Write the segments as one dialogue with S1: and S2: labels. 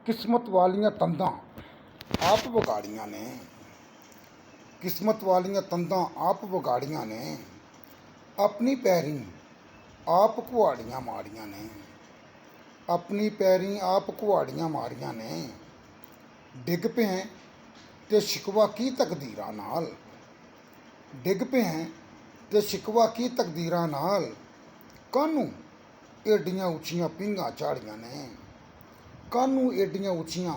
S1: किस्मत वालियां तंदां आप विगाड़ियां ने, किस्मत वालियां तंदां आप विगाड़ियां ने, अपनी पैरीं आप कुहाड़ियां मारियां ने, अपनी पैरीं आप कुहाड़ियां मारियां ने। डिग पे हैं ते शिकवा की तकदीरां नाल, डिग पे हैं ते शिकवा की तकदीरां नाल। कानू एडियां उच्चियां पींघां झाड़ियां ने, कानू एडियां उच्चियां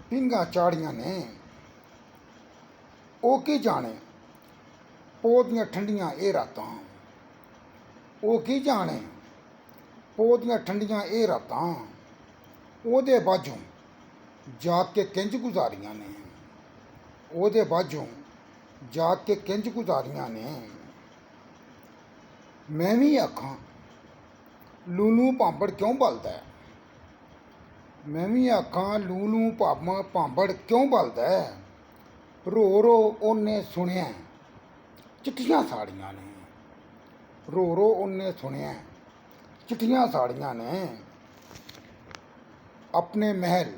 S1: पींघां झाड़ियां ने। ओ की जाने पो दियां ठंडियां एह् रातां, ओ की जाने पो दियां ठंडियां एह् रातां। ओह्दे बाजों जाग के किंज गुजारियां ने, ओह्दे बाजों जाग के किंज गुजारियां ने। मैं भी आखां लूलू भांबड़ क्यों बलदा है, मैं भी आखां लूलू भांबड़ क्यों बलदा है। रो रो उन्ने सुनिया चिट्ठियां साड़ियां ने, रो रो उन्ने सुनिया चिट्ठियां साड़ियां ने। अपने महल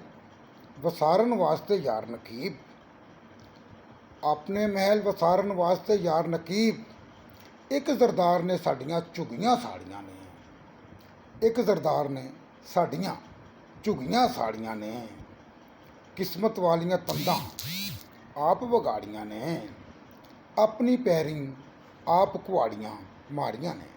S1: वसारन वास्ते यार नकीब, अपने महल वसारन वास्ते यार नकीब। एक जरदार ने साड़ियां झुगियां साड़ियां ने, एक जरदार ने साड़ियां झुगियां साड़ियां ने। किस्मत वालियां तंदां आप विगाड़ियां ने, अपनी पैरीं आप कुहाड़ियां मारियां ने।